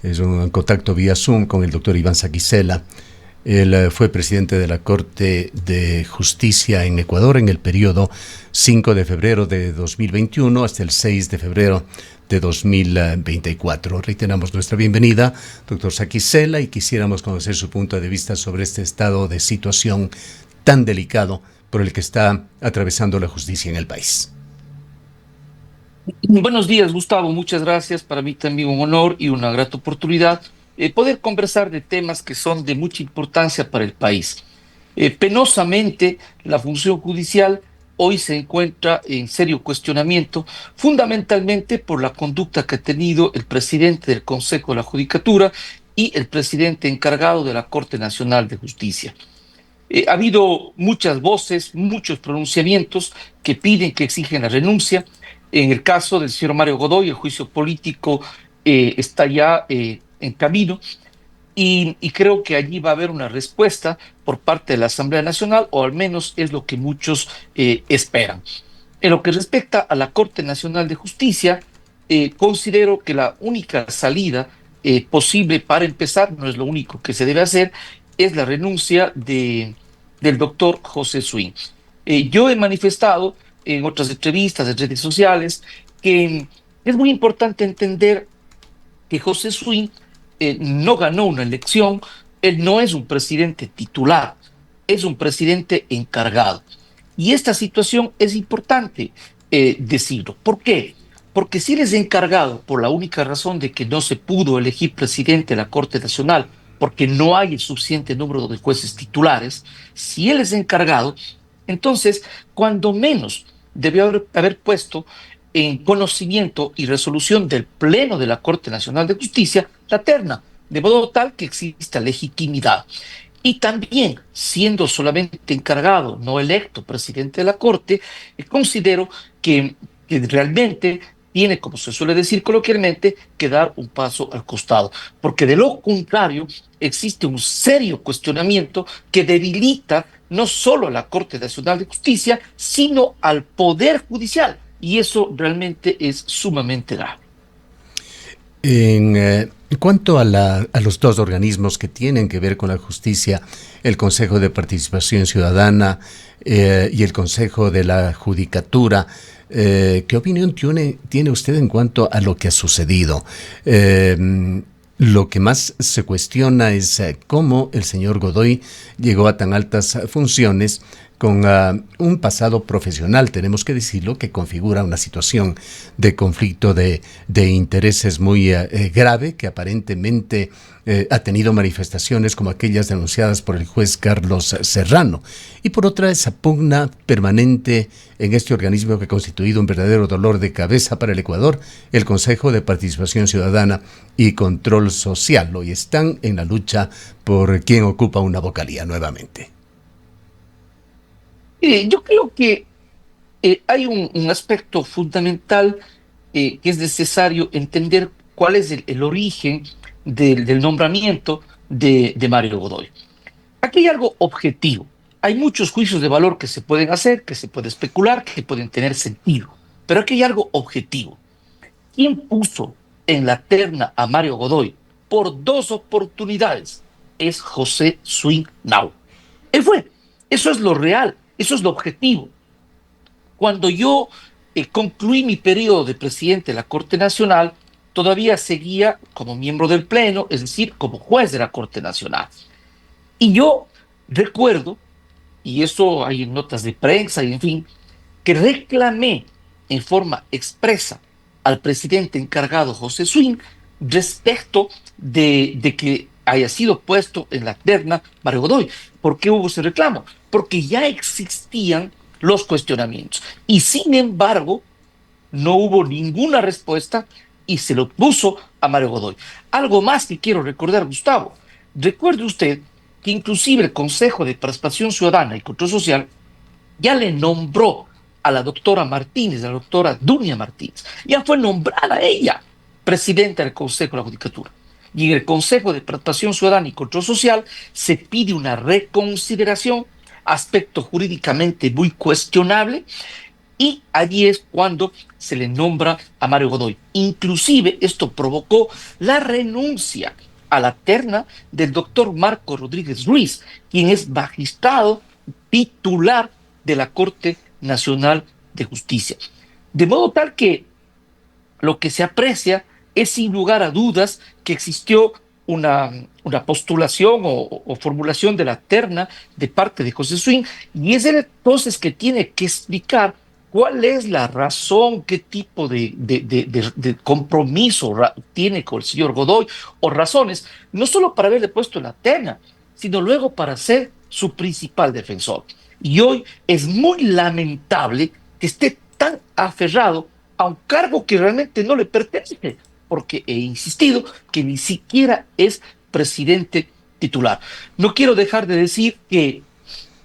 Es un contacto vía Zoom con el doctor Iván Saquicela. Él fue presidente de la Corte de Justicia en Ecuador en el periodo 5 de febrero de 2021 hasta el 6 de febrero de 2024. Reiteramos nuestra bienvenida, doctor Saquicela, y quisiéramos conocer su punto de vista sobre este estado de situación tan delicado por el que está atravesando la justicia en el país. Buenos días, Gustavo. Muchas gracias. Para mí también un honor y una grata oportunidad poder conversar de temas que son de mucha importancia para el país. Penosamente, la función judicial hoy se encuentra en serio cuestionamiento, fundamentalmente por la conducta que ha tenido el presidente del Consejo de la Judicatura y el presidente encargado de la Corte Nacional de Justicia. Ha habido muchas voces, muchos pronunciamientos que piden, que exigen la renuncia. En el caso del señor Mario Godoy, el juicio político está ya en camino y creo que allí va a haber una respuesta por parte de la Asamblea Nacional, o al menos es lo que muchos esperan. En lo que respecta a la Corte Nacional de Justicia, considero que la única salida posible para empezar, no es lo único que se debe hacer, es la renuncia del doctor José Swing. Yo he manifestado en otras entrevistas, en redes sociales, que es muy importante entender que José Swing no ganó una elección, él no es un presidente titular, es un presidente encargado. Y esta situación es importante decirlo. ¿Por qué? Porque si él es encargado por la única razón de que no se pudo elegir presidente de la Corte Nacional, porque no hay el suficiente número de jueces titulares, si él es encargado, entonces, cuando menos debió haber puesto en conocimiento y resolución del Pleno de la Corte Nacional de Justicia la terna, de modo tal que exista legitimidad. Y también, siendo solamente encargado, no electo presidente de la Corte, considero que realmente tiene, como se suele decir coloquialmente, que dar un paso al costado, porque de lo contrario existe un serio cuestionamiento que debilita no solo a la Corte Nacional de Justicia, sino al Poder Judicial, y eso realmente es sumamente grave. En cuanto a los dos organismos que tienen que ver con la justicia, el Consejo de Participación Ciudadana y el Consejo de la Judicatura, ¿qué opinión tiene usted en cuanto a lo que ha sucedido? Lo que más se cuestiona es cómo el señor Godoy llegó a tan altas funciones con un pasado profesional, tenemos que decirlo, que configura una situación de conflicto de intereses muy grave, que aparentemente ha tenido manifestaciones como aquellas denunciadas por el juez Carlos Serrano. Y por otra, esa pugna permanente en este organismo que ha constituido un verdadero dolor de cabeza para el Ecuador, el Consejo de Participación Ciudadana y Control Social. Hoy están en la lucha por quién ocupa una vocalía nuevamente. Yo creo que hay un aspecto fundamental que es necesario entender cuál es el origen del nombramiento de Mario Godoy. Aquí hay algo objetivo. Hay muchos juicios de valor que se pueden hacer, que se puede especular, que pueden tener sentido, pero aquí hay algo objetivo. ¿Quién puso en la terna a Mario Godoy por dos oportunidades? Es José Swing Now. Él fue. Eso es lo real, eso es lo objetivo. Cuando yo concluí mi periodo de presidente de la Corte Nacional, todavía seguía como miembro del Pleno, es decir, como juez de la Corte Nacional. Y yo recuerdo, y eso hay en notas de prensa y en fin, que reclamé en forma expresa al presidente encargado José Swing respecto de que haya sido puesto en la terna Mario Godoy. ¿Por qué hubo ese reclamo? Porque ya existían los cuestionamientos. Y sin embargo, no hubo ninguna respuesta y se lo puso a Mario Godoy. Algo más que quiero recordar, Gustavo. Recuerde usted que inclusive el Consejo de Participación Ciudadana y Control Social ya le nombró a la doctora Martínez, a la doctora Dunia Martínez. Ya fue nombrada ella presidenta del Consejo de la Judicatura. Y en el Consejo de Participación Ciudadana y Control Social se pide una reconsideración, aspecto jurídicamente muy cuestionable, y allí es cuando se le nombra a Mario Godoy. Inclusive esto provocó la renuncia a la terna del doctor Marco Rodríguez Ruiz, quien es magistrado titular de la Corte Nacional de Justicia. De modo tal que lo que se aprecia es sin lugar a dudas que existió una postulación o formulación de la terna de parte de José Swing, y es él entonces que tiene que explicar cuál es la razón, qué tipo de compromiso tiene con el señor Godoy, o razones, no solo para haberle puesto la terna, sino luego para ser su principal defensor. Y hoy es muy lamentable que esté tan aferrado a un cargo que realmente no le pertenece, porque he insistido que ni siquiera es presidente titular. No quiero dejar de decir que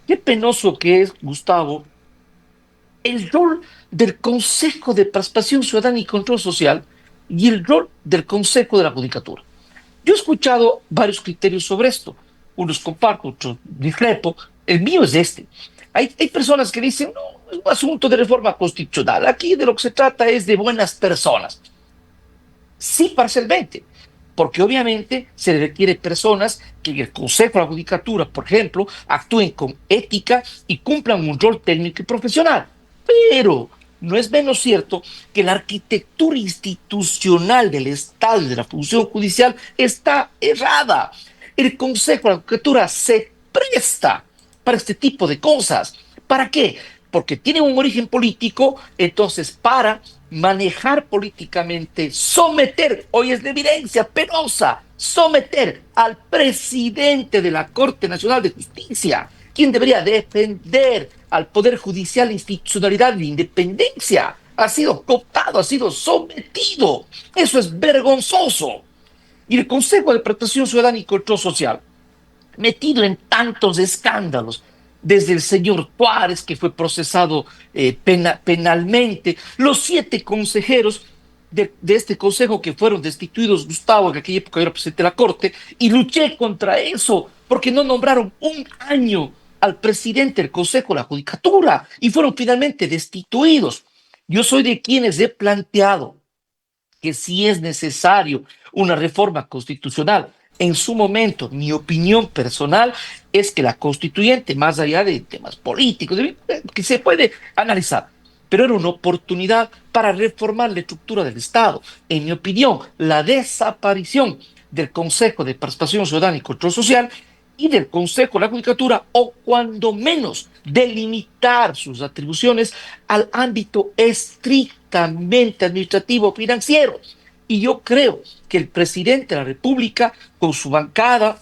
qué penoso que es, Gustavo, el rol del Consejo de Participación Ciudadana y Control Social y el rol del Consejo de la Judicatura. Yo he escuchado varios criterios sobre esto. Unos comparto, otros discrepo. El mío es este. Hay personas que dicen, no, es un asunto de reforma constitucional. Aquí de lo que se trata es de buenas personas. Sí, parcialmente, porque obviamente se requiere personas que en el Consejo de la Judicatura, por ejemplo, actúen con ética y cumplan un rol técnico y profesional. Pero no es menos cierto que la arquitectura institucional del Estado y de la función judicial está errada. El Consejo de la Judicatura se presta para este tipo de cosas. ¿Para qué? Porque tiene un origen político, entonces para manejar políticamente, someter, hoy es de evidencia penosa, someter al presidente de la Corte Nacional de Justicia, quien debería defender al Poder Judicial, institucionalidad e independencia. Ha sido cooptado, ha sido sometido. Eso es vergonzoso. Y el Consejo de Protección Ciudadana y Control Social, metido en tantos escándalos, desde el señor Tuárez, que fue procesado penalmente, los 7 consejeros de este consejo que fueron destituidos, Gustavo, en aquella época era presidente de la Corte, y luché contra eso, porque no nombraron un año al presidente del Consejo de la Judicatura, y fueron finalmente destituidos. Yo soy de quienes he planteado que si es necesario una reforma constitucional. En su momento, mi opinión personal es que la constituyente, más allá de temas políticos, que se puede analizar, pero era una oportunidad para reformar la estructura del Estado. En mi opinión, la desaparición del Consejo de Participación Ciudadana y Control Social y del Consejo de la Judicatura, o cuando menos delimitar sus atribuciones al ámbito estrictamente administrativo financiero. Y yo creo que el presidente de la República, con su bancada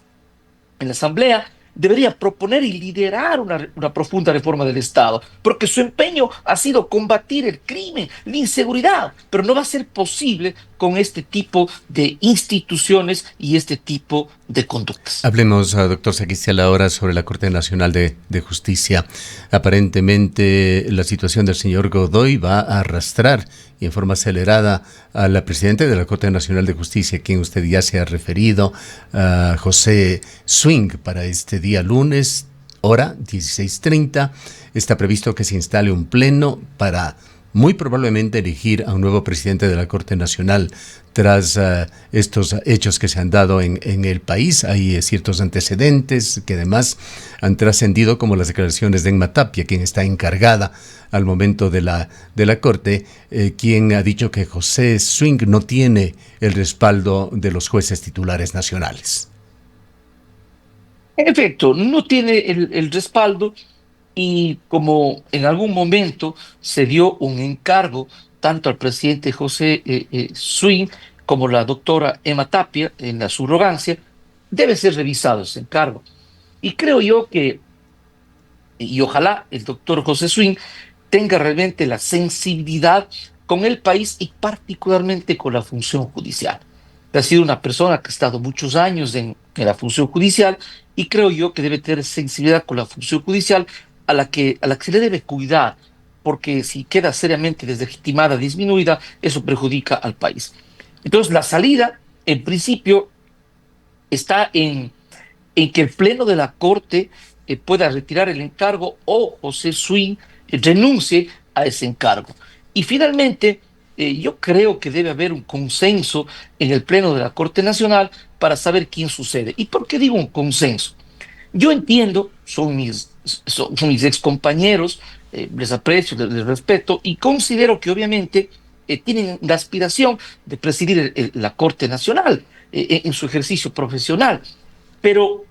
en la Asamblea, debería proponer y liderar una profunda reforma del Estado, porque su empeño ha sido combatir el crimen, la inseguridad, pero no va a ser posible con este tipo de instituciones y este tipo de conductas. Hablemos, doctor Saquistial, ahora sobre la Corte Nacional de Justicia. Aparentemente, la situación del señor Godoy va a arrastrar y en forma acelerada a la presidenta de la Corte Nacional de Justicia, a quien usted ya se ha referido, a José Swing, para este día lunes, hora 16:30. Está previsto que se instale un pleno para muy probablemente elegir a un nuevo presidente de la Corte Nacional tras estos hechos que se han dado en el país. Hay ciertos antecedentes que además han trascendido, como las declaraciones de Emma Tapia, quien está encargada al momento de la Corte, quien ha dicho que José Swing no tiene el respaldo de los jueces titulares nacionales. En efecto, no tiene el respaldo, y como en algún momento se dio un encargo tanto al presidente José Swing como la doctora Emma Tapia en la subrogancia, debe ser revisado ese encargo. Y creo yo que, y ojalá el doctor José Swing tenga realmente la sensibilidad con el país y particularmente con la función judicial. Ha sido una persona que ha estado muchos años en la función judicial, y creo yo que debe tener sensibilidad con la función judicial a la que se le debe cuidar, porque si queda seriamente deslegitimada, disminuida, eso perjudica al país. Entonces, la salida, en principio, está en que el Pleno de la Corte pueda retirar el encargo, o José Swing renuncie a ese encargo. Y finalmente, yo creo que debe haber un consenso en el Pleno de la Corte Nacional para saber quién sucede. ¿Y por qué digo un consenso? Yo entiendo, son mis ex compañeros, les aprecio, les respeto y considero que obviamente tienen la aspiración de presidir la Corte Nacional en su ejercicio profesional. Pero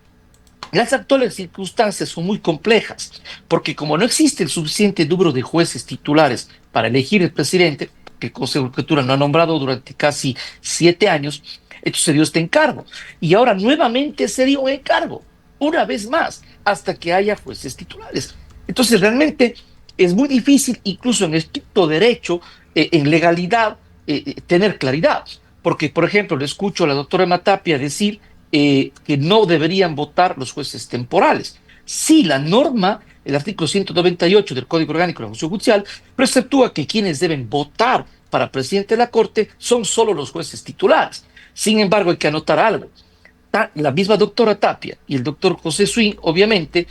las actuales circunstancias son muy complejas, porque como no existe el suficiente número de jueces titulares para elegir el presidente, que el Consejo de Judicatura no ha nombrado durante casi 7 años, entonces se dio este encargo. Y ahora nuevamente sería un encargo, una vez más, hasta que haya jueces titulares. Entonces realmente es muy difícil, incluso en estricto derecho, en legalidad, tener claridad. Porque, por ejemplo, le escucho a la doctora Matapia decir que no deberían votar los jueces temporales. Sí, la norma, el artículo 198 del Código Orgánico de la Función Judicial, preceptúa que quienes deben votar para presidente de la Corte son solo los jueces titulares. Sin embargo, hay que anotar algo. La misma doctora Tapia y el doctor José Swing, obviamente,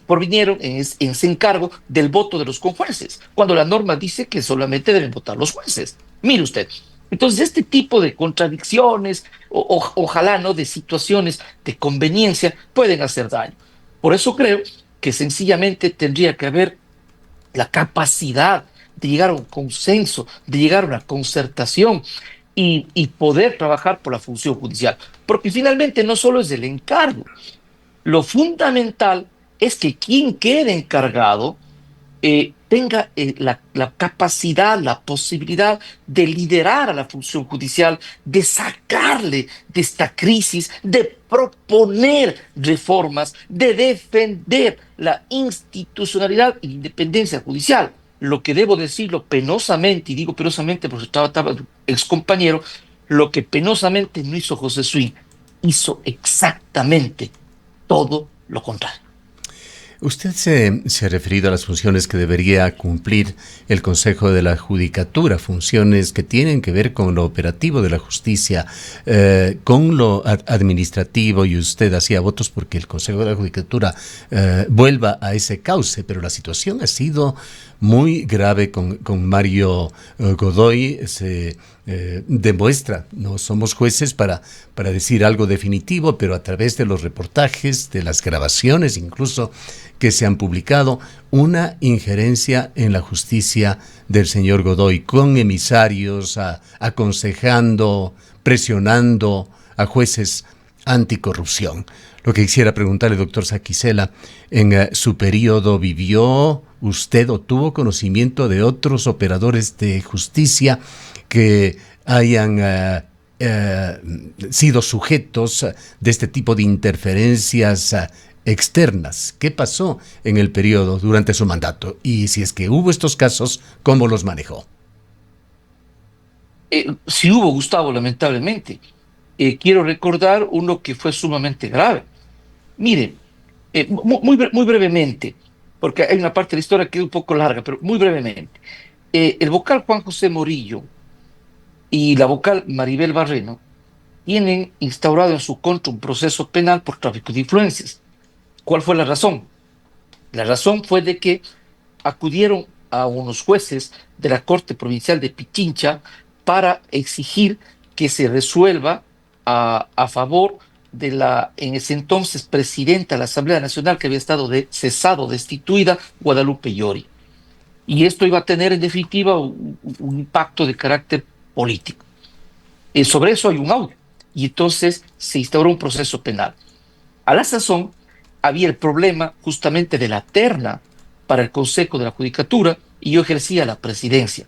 provinieron en ese encargo del voto de los conjueces, cuando la norma dice que solamente deben votar los jueces. Mire usted. Entonces, este tipo de contradicciones, ojalá no de situaciones de conveniencia, pueden hacer daño. Por eso creo que sencillamente tendría que haber la capacidad de llegar a un consenso, de llegar a una concertación y poder trabajar por la función judicial. Porque finalmente no solo es el encargo, lo fundamental es que quien quede encargado tenga la capacidad, la posibilidad de liderar a la función judicial, de sacarle de esta crisis, de proponer reformas, de defender la institucionalidad e independencia judicial. Lo que debo decirlo penosamente, y digo penosamente porque estaba ex compañero, lo que penosamente no hizo José Swing, hizo exactamente todo lo contrario. Usted se ha referido a las funciones que debería cumplir el Consejo de la Judicatura, funciones que tienen que ver con lo operativo de la justicia, con lo administrativo, y usted hacía votos porque el Consejo de la Judicatura vuelva a ese cauce, pero la situación ha sido muy grave con Mario Godoy. Se demuestra, no somos jueces para decir algo definitivo, pero a través de los reportajes, de las grabaciones incluso que se han publicado, una injerencia en la justicia del señor Godoy, con emisarios aconsejando, presionando a jueces anticorrupción. Lo que quisiera preguntarle, doctor Saquicela, en su periodo vivió usted o tuvo conocimiento de otros operadores de justicia que hayan sido sujetos de este tipo de interferencias externas. ¿Qué pasó en el periodo durante su mandato? Y si es que hubo estos casos, ¿cómo los manejó? Sí hubo, Gustavo, lamentablemente. Quiero recordar uno que fue sumamente grave. Mire, muy brevemente, porque hay una parte de la historia que es un poco larga, pero muy brevemente. El vocal Juan José Morillo y la vocal Maribel Barreno tienen instaurado en su contra un proceso penal por tráfico de influencias. ¿Cuál fue la razón? La razón fue de que acudieron a unos jueces de la Corte Provincial de Pichincha para exigir que se resuelva a favor de la en ese entonces presidenta de la Asamblea Nacional, que había estado cesado, destituida, Guadalupe Llori. Y esto iba a tener en definitiva un impacto de carácter político. Sobre eso hay un audio. Y entonces se instauró un proceso penal. A la sazón había el problema justamente de la terna para el Consejo de la Judicatura y yo ejercía la presidencia.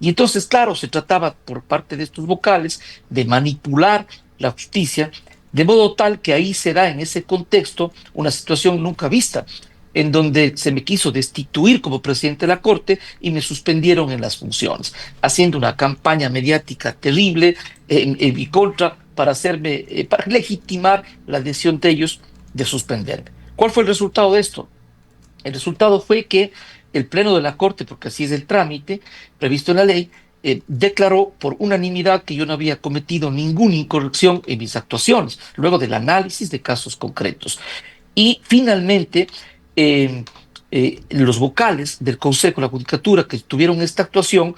Y entonces, claro, se trataba por parte de estos vocales de manipular la justicia, de modo tal que ahí se da en ese contexto una situación nunca vista, en donde se me quiso destituir como presidente de la Corte y me suspendieron en las funciones, haciendo una campaña mediática terrible en mi contra para hacerme, para legitimar la decisión de ellos de suspenderme. ¿Cuál fue el resultado de esto? El resultado fue que el Pleno de la Corte, porque así es el trámite previsto en la ley, declaró por unanimidad que yo no había cometido ninguna incorrección en mis actuaciones, luego del análisis de casos concretos. Y finalmente, eh, los vocales del Consejo de la Judicatura que tuvieron esta actuación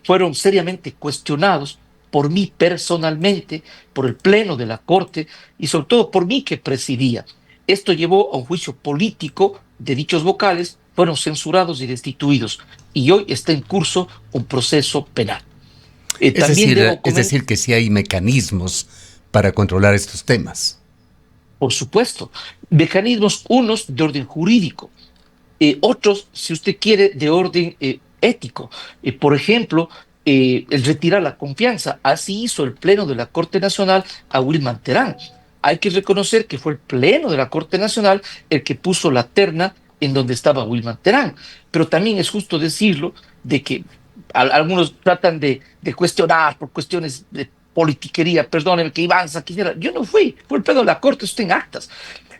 fueron seriamente cuestionados por mí personalmente, por el Pleno de la Corte y sobre todo por mí que presidía. Esto llevó a un juicio político de dichos vocales, fueron censurados y destituidos y hoy está en curso un proceso penal. También debo Es decir, que sí hay mecanismos para controlar estos temas. por supuesto, mecanismos unos de orden jurídico, otros, si usted quiere, de orden ético. Por ejemplo, el retirar la confianza. Así hizo el Pleno de la Corte Nacional a Wilman Terán. Hay que reconocer que fue el Pleno de la Corte Nacional el que puso la terna en donde estaba Wilman Terán. Pero también es justo decirlo de que algunos tratan de cuestionar por cuestiones de politiquería, perdónenme que Iván quisiera. Yo no fue el Pleno de la Corte, eso está en actas.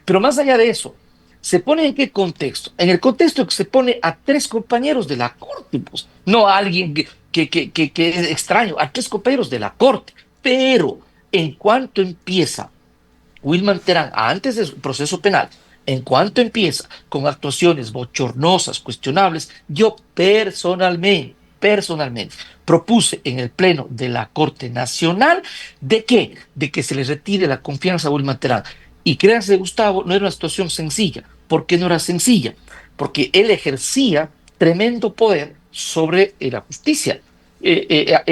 Pero más allá de eso, ¿se pone en qué contexto? En el contexto que se pone a 3 compañeros de la Corte, pues, no a alguien que es extraño, a 3 compañeros de la Corte. Pero en cuanto empieza Wilman Terán, antes del proceso penal, en cuanto empieza con actuaciones bochornosas, cuestionables, yo personalmente, propuse en el Pleno de la Corte Nacional ¿de qué? De que se le retire la confianza a Wilman Terán. Y créanse, Gustavo, no era una situación sencilla. ¿Por qué no era sencilla? Porque él ejercía tremendo poder sobre la justicia. Era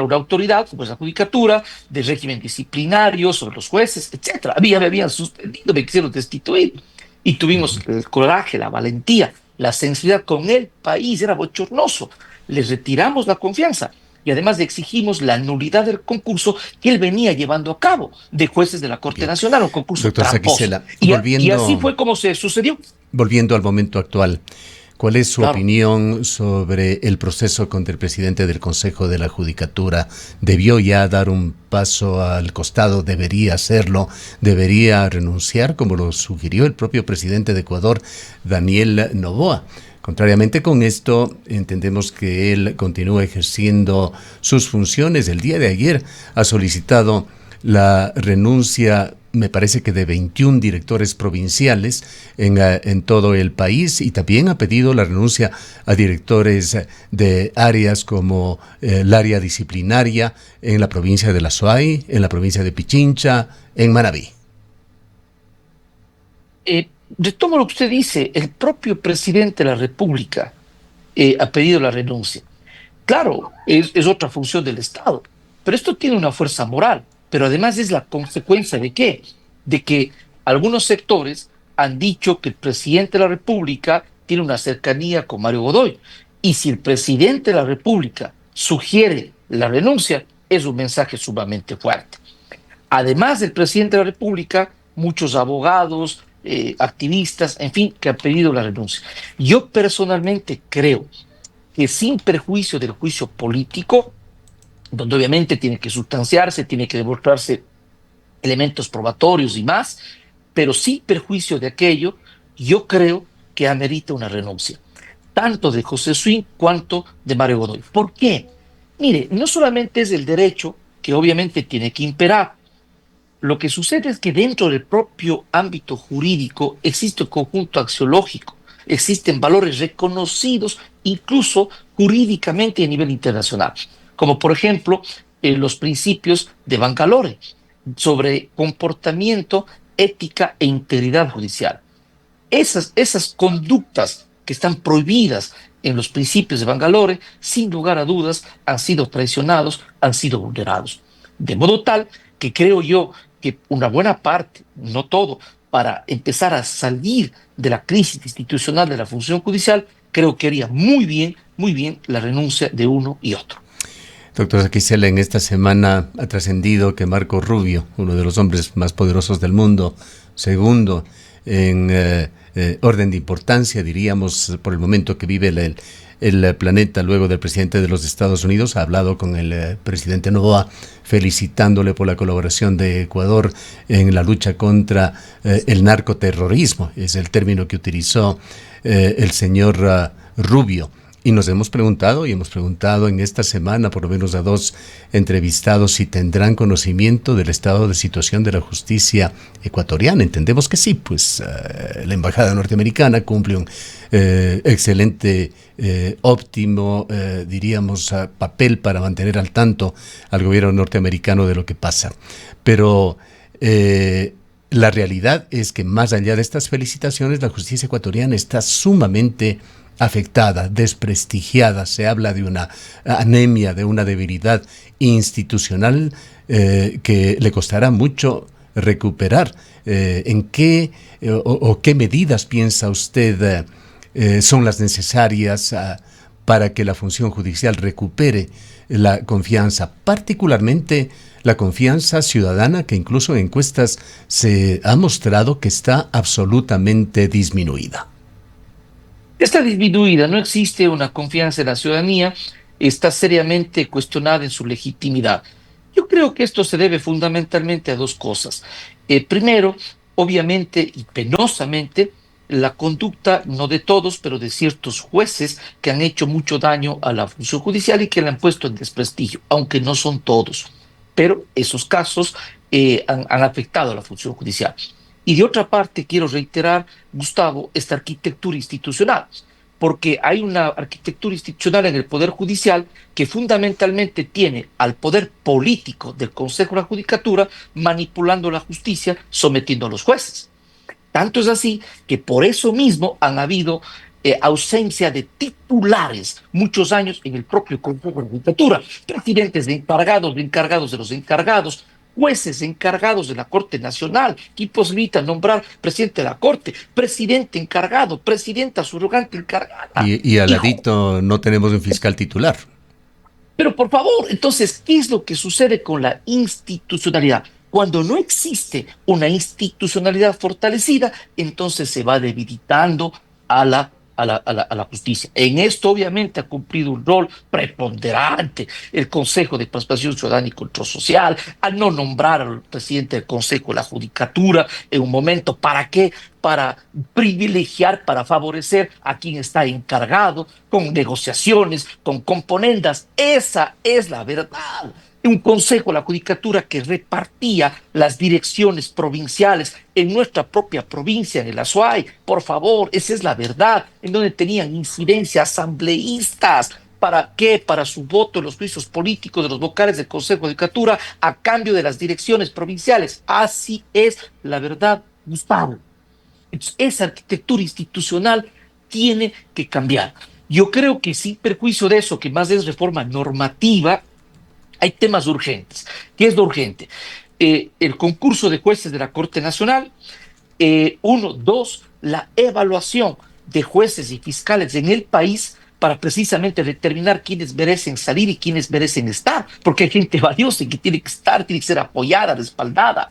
una autoridad, como es la judicatura, de régimen disciplinario sobre los jueces, etc. Me habían suspendido, me quisieron destituir. Y tuvimos el coraje, la valentía, la sensibilidad con el país, era bochornoso. Les retiramos la confianza y además le exigimos la nulidad del concurso que él venía llevando a cabo de jueces de la Corte Bien. Nacional, un concurso Doctor tramposo. Saquicela, Y así fue como se sucedió. volviendo al momento actual, ¿cuál es su Claro. opinión sobre el proceso contra el presidente del Consejo de la Judicatura? ¿Debió ya dar un paso al costado? ¿Debería hacerlo? ¿Debería renunciar, como lo sugirió el propio presidente de Ecuador, Daniel Noboa? Contrariamente con esto, entendemos que él continúa ejerciendo sus funciones. El día de ayer ha solicitado la renuncia, me parece que de 21 directores provinciales en todo el país, y también ha pedido la renuncia a directores de áreas como el área disciplinaria en la provincia de La Suay, en la provincia de Pichincha, en Manabí. Retomo lo que usted dice, el propio presidente de la República ha pedido la renuncia. Claro, es otra función del Estado, pero esto tiene una fuerza moral, pero además es la consecuencia de ¿qué? De que algunos sectores han dicho que el presidente de la República tiene una cercanía con Mario Godoy, y si el presidente de la República sugiere la renuncia, es un mensaje sumamente fuerte. Además del presidente de la República, muchos abogados, activistas, en fin, que han pedido la renuncia. Yo personalmente creo que sin perjuicio del juicio político, donde obviamente tiene que sustanciarse, tiene que demostrarse elementos probatorios y más, pero sin perjuicio de aquello, yo creo que amerita una renuncia, tanto de José Swing cuanto de Mario Godoy. ¿Por qué? Mire, no solamente es el derecho que obviamente tiene que imperar. Lo que sucede es que dentro del propio ámbito jurídico existe un conjunto axiológico, existen valores reconocidos incluso jurídicamente a nivel internacional, como por ejemplo los principios de Bangalore sobre comportamiento, ética e integridad judicial. Esas conductas que están prohibidas en los principios de Bangalore, sin lugar a dudas, han sido traicionados, han sido vulnerados. De modo tal que creo yo que una buena parte, no todo, para empezar a salir de la crisis institucional de la función judicial, creo que haría muy bien la renuncia de uno y otro. Doctor Saquicela, en esta semana ha trascendido que Marco Rubio, uno de los hombres más poderosos del mundo, segundo en orden de importancia, diríamos, por el momento que vive el planeta luego del presidente de los Estados Unidos, ha hablado con el presidente Noboa felicitándole por la colaboración de Ecuador en la lucha contra el narcoterrorismo, es el término que utilizó el señor Rubio. Y nos hemos preguntado, y hemos preguntado en esta semana por lo menos a 2 entrevistados si tendrán conocimiento del estado de situación de la justicia ecuatoriana. Entendemos que sí, pues la embajada norteamericana cumple un excelente, óptimo, diríamos, papel para mantener al tanto al gobierno norteamericano de lo que pasa. Pero la realidad es que más allá de estas felicitaciones, la justicia ecuatoriana está sumamente afectada, desprestigiada. Se habla de una anemia, de una debilidad institucional que le costará mucho recuperar. ¿En qué o qué medidas piensa usted son las necesarias para que la función judicial recupere la confianza, particularmente la confianza ciudadana, que incluso en encuestas se ha mostrado que está absolutamente disminuida? Está disminuida, no existe una confianza en la ciudadanía, está seriamente cuestionada en su legitimidad. Yo creo que esto se debe fundamentalmente a dos cosas. Primero, obviamente y penosamente, la conducta, no de todos, pero de ciertos jueces que han hecho mucho daño a la función judicial y que la han puesto en desprestigio, aunque no son todos. Pero esos casos han afectado a la función judicial. Y de otra parte, quiero reiterar, Gustavo, esta arquitectura institucional, porque hay una arquitectura institucional en el Poder Judicial que fundamentalmente tiene al poder político del Consejo de la Judicatura manipulando la justicia, sometiendo a los jueces. Tanto es así que por eso mismo han habido ausencia de titulares muchos años en el propio Consejo de la Judicatura, presidentes de encargados de los encargados, jueces encargados de la Corte Nacional, que posibilita nombrar presidente de la Corte, presidente encargado, presidenta subrogante encargada. Y al ladito no tenemos un fiscal titular. Pero por favor, entonces, ¿qué es lo que sucede con la institucionalidad? Cuando no existe una institucionalidad fortalecida, entonces se va debilitando a la justicia. En esto, obviamente, ha cumplido un rol preponderante el Consejo de Participación Ciudadana y Control Social, al no nombrar al presidente del Consejo de la Judicatura en un momento. ¿Para qué? Para privilegiar, para favorecer a quien está encargado, con negociaciones, con componendas. Esa es la verdad. Un consejo, la judicatura, que repartía las direcciones provinciales en nuestra propia provincia, en el Azuay. Por favor, esa es la verdad, en donde tenían incidencia asambleístas. ¿Para qué? Para su voto en los juicios políticos de los vocales del Consejo de Judicatura a cambio de las direcciones provinciales. Así es la verdad, Gustavo. Entonces, esa arquitectura institucional tiene que cambiar. Yo creo que sin perjuicio de eso, que más es reforma normativa, hay temas urgentes. ¿Qué es lo urgente? El concurso de jueces de la Corte Nacional. Uno, dos, la evaluación de jueces y fiscales en el país para precisamente determinar quiénes merecen salir y quiénes merecen estar, porque hay gente valiosa y que tiene que estar, tiene que ser apoyada, respaldada.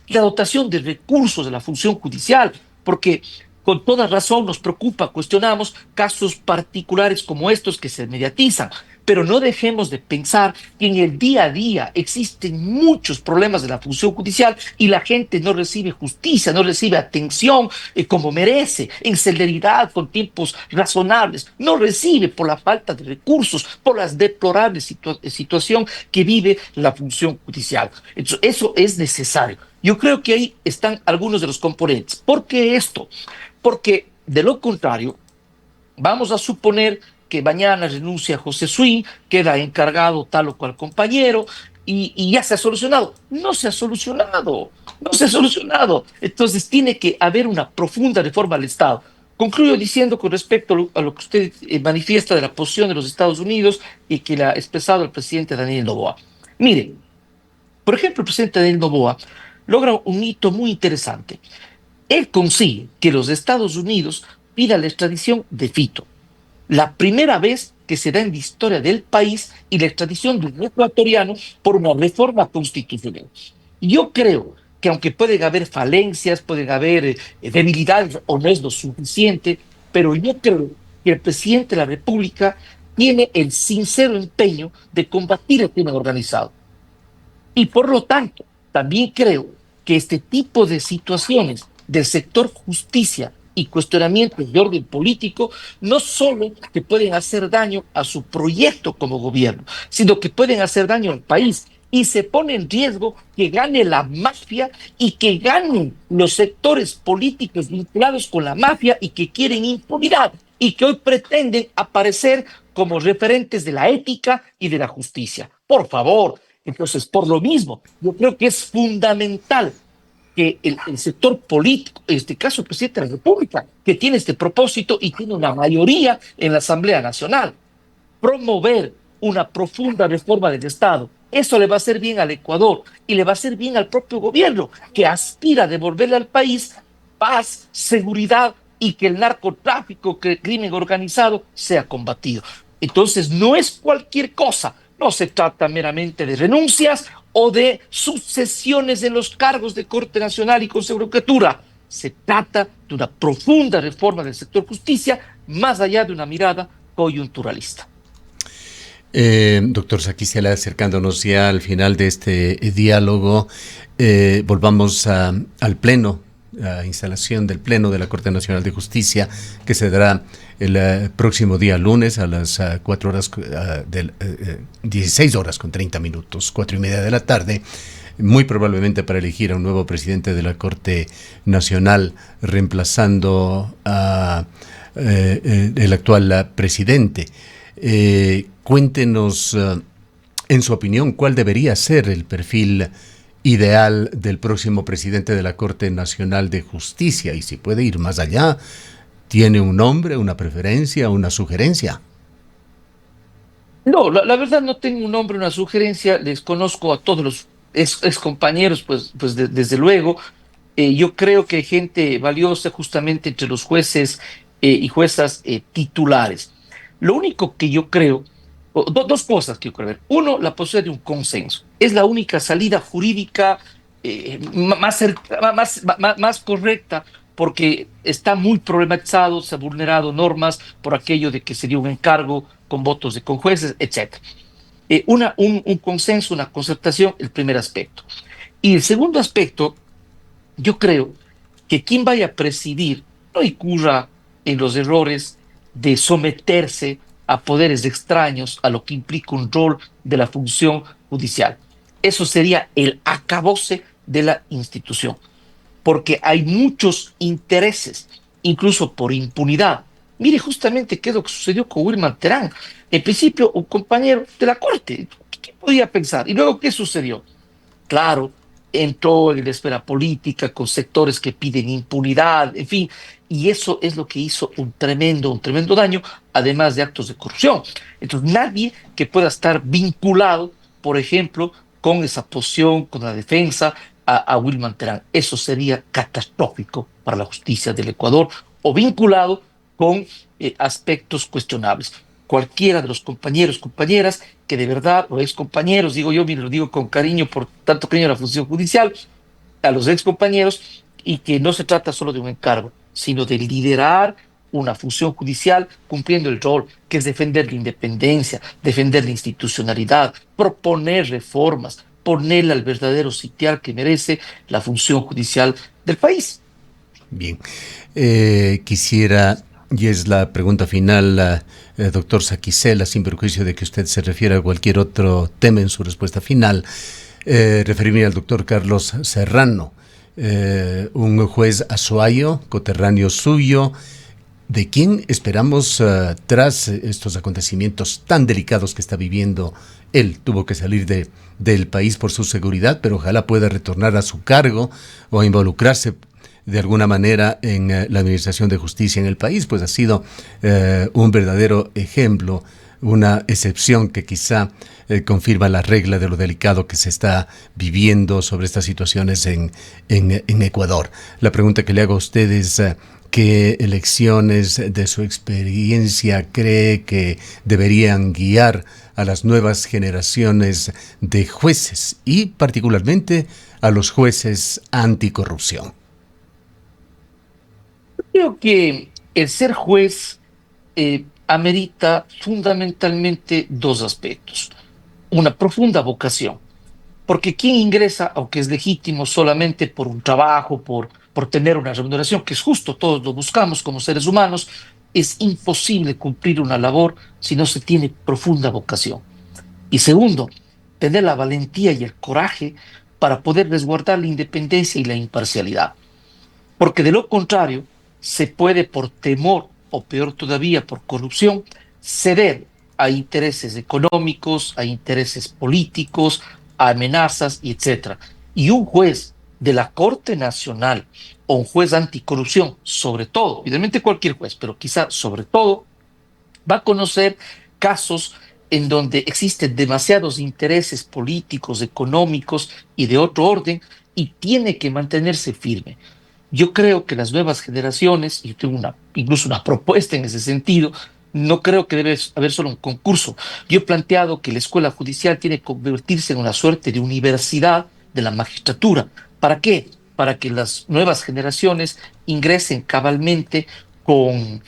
La dotación de recursos de la función judicial, porque con toda razón nos preocupa, cuestionamos casos particulares como estos que se mediatizan, pero no dejemos de pensar que en el día a día existen muchos problemas de la función judicial y la gente no recibe justicia, no recibe atención como merece, en celeridad, con tiempos razonables, no recibe por la falta de recursos, por las deplorables situación que vive la función judicial. Entonces, eso es necesario. Yo creo que ahí están algunos de los componentes. ¿Por qué esto? Porque de lo contrario, vamos a suponer que mañana renuncia José Swing, queda encargado tal o cual compañero y ya se ha solucionado. No se ha solucionado, no se ha solucionado. Entonces tiene que haber una profunda reforma del Estado. Concluyo diciendo con respecto a lo que usted manifiesta de la posición de los Estados Unidos y que la ha expresado el presidente Daniel Noboa. Mire, por ejemplo, el presidente Daniel Noboa logra un hito muy interesante. Él consigue que los Estados Unidos pidan la extradición de Fito. La primera vez que se da en la historia del país y la extradición de un ecuatoriano por una reforma constitucional. Yo creo que aunque pueden haber falencias, pueden haber debilidades o no es lo suficiente, pero yo creo que el presidente de la República tiene el sincero empeño de combatir el crimen organizado. Y por lo tanto, también creo que este tipo de situaciones del sector justicia y cuestionamientos de orden político, no solo que pueden hacer daño a su proyecto como gobierno, sino que pueden hacer daño al país. Y se pone en riesgo que gane la mafia y que ganen los sectores políticos vinculados con la mafia y que quieren impunidad y que hoy pretenden aparecer como referentes de la ética y de la justicia. Por favor, entonces, por lo mismo, yo creo que es fundamental que el sector político, en este caso el presidente de la República, que tiene este propósito y tiene una mayoría en la Asamblea Nacional, promover una profunda reforma del Estado. Eso le va a hacer bien al Ecuador y le va a hacer bien al propio gobierno, que aspira a devolverle al país paz, seguridad y que el narcotráfico, que el crimen organizado sea combatido. Entonces, no es cualquier cosa. No se trata meramente de renuncias o de sucesiones en los cargos de Corte Nacional y Consejería. Se trata de una profunda reforma del sector justicia, más allá de una mirada coyunturalista. Doctor Saquicela, acercándonos ya al final de este diálogo, volvamos al pleno, a instalación del pleno de la Corte Nacional de Justicia, que se dará el próximo día lunes a las 4 horas, 16 horas con 30 minutos, 4:30 de la tarde, muy probablemente para elegir a un nuevo presidente de la Corte Nacional, reemplazando a el actual presidente. Cuéntenos, en su opinión, cuál debería ser el perfil ideal del próximo presidente de la Corte Nacional de Justicia y si puede ir más allá. ¿Tiene un nombre, una preferencia, una sugerencia? No, la verdad no tengo un nombre, una sugerencia, les conozco a todos los ex compañeros, desde luego. Yo creo que hay gente valiosa justamente entre los jueces y juezas titulares. Lo único que yo creo, dos cosas que yo creo ver. Uno, la posibilidad de un consenso. Es la única salida jurídica más correcta porque está muy problematizado, se ha vulnerado normas por aquello de que se dio un encargo con votos de conjueces, etc. Un consenso, una concertación, el primer aspecto. Y el segundo aspecto, yo creo que quien vaya a presidir no incurra en los errores de someterse a poderes extraños a lo que implica un rol de la función judicial. Eso sería el acabose de la institución, porque hay muchos intereses, incluso por impunidad. Mire justamente qué es lo que sucedió con Wilman Terán. En principio, un compañero de la Corte. ¿Qué podía pensar? Y luego, ¿qué sucedió? Claro, entró en la esfera política con sectores que piden impunidad, en fin, y eso es lo que hizo un tremendo daño, además de actos de corrupción. Entonces, nadie que pueda estar vinculado, por ejemplo, con esa posición, con la defensa a Wilman Terán, eso sería catastrófico para la justicia del Ecuador, o vinculado con aspectos cuestionables. Cualquiera de los compañeros, compañeras, que de verdad, o ex compañeros, digo yo, mire, lo digo con cariño, por tanto cariño a la función judicial, a los ex compañeros, y que no se trata solo de un encargo, sino de liderar una función judicial cumpliendo el rol, que es defender la independencia, defender la institucionalidad, proponer reformas, ponerle al verdadero sitial que merece la función judicial del país. Bien, quisiera, y es la pregunta final, doctor Saquicela, sin perjuicio de que usted se refiera a cualquier otro tema en su respuesta final, referirme al doctor Carlos Serrano, un juez azuayo, coterráneo suyo, de quien esperamos, tras estos acontecimientos tan delicados que está viviendo. Él tuvo que salir del país por su seguridad, pero ojalá pueda retornar a su cargo o involucrarse de alguna manera en la administración de justicia en el país, pues ha sido un verdadero ejemplo, una excepción que quizá confirma la regla de lo delicado que se está viviendo sobre estas situaciones en Ecuador. La pregunta que le hago a usted es ¿qué elecciones de su experiencia cree que deberían guiar a las nuevas generaciones de jueces y particularmente a los jueces anticorrupción? Creo que el ser juez amerita fundamentalmente dos aspectos. Una profunda vocación, porque quien ingresa, aunque es legítimo solamente por un trabajo, por tener una remuneración que es justo, todos lo buscamos como seres humanos, es imposible cumplir una labor si no se tiene profunda vocación. Y segundo, tener la valentía y el coraje para poder resguardar la independencia y la imparcialidad. Porque de lo contrario, se puede por temor o peor todavía por corrupción ceder a intereses económicos, a intereses políticos, a amenazas y etcétera. Y un juez de la Corte Nacional o un juez anticorrupción, sobre todo, evidentemente cualquier juez, pero quizá sobre todo, va a conocer casos en donde existen demasiados intereses políticos, económicos y de otro orden y tiene que mantenerse firme. Yo creo que las nuevas generaciones, y tengo incluso una propuesta en ese sentido, no creo que debe haber solo un concurso. Yo he planteado que la escuela judicial tiene que convertirse en una suerte de universidad de la magistratura. ¿Para qué? Para que las nuevas generaciones ingresen cabalmente con,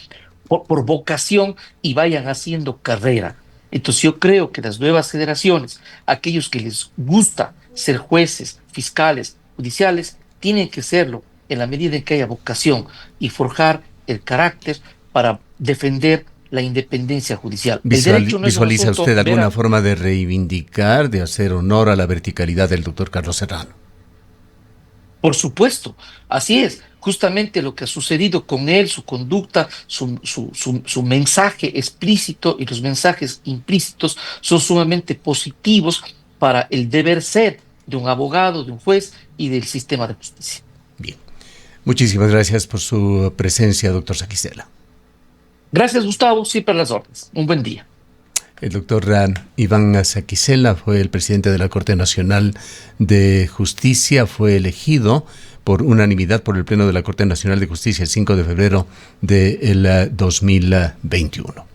por vocación y vayan haciendo carrera. Entonces yo creo que las nuevas generaciones, aquellos que les gusta ser jueces, fiscales, judiciales, tienen que serlo en la medida en que haya vocación y forjar el carácter para defender la independencia judicial. El derecho no es un ¿Visualiza asunto usted alguna forma de reivindicar, de hacer honor a la verticalidad del doctor Carlos Serrano? Por supuesto, así es. Justamente lo que ha sucedido con él, su conducta, su mensaje explícito y los mensajes implícitos son sumamente positivos para el deber ser de un abogado, de un juez y del sistema de justicia. Bien. Muchísimas gracias por su presencia, doctor Saquicela. Gracias, Gustavo, siempre a las órdenes. Un buen día. El doctor Iván Saquicela fue el presidente de la Corte Nacional de Justicia, fue elegido por unanimidad por el Pleno de la Corte Nacional de Justicia el 5 de febrero del 2021.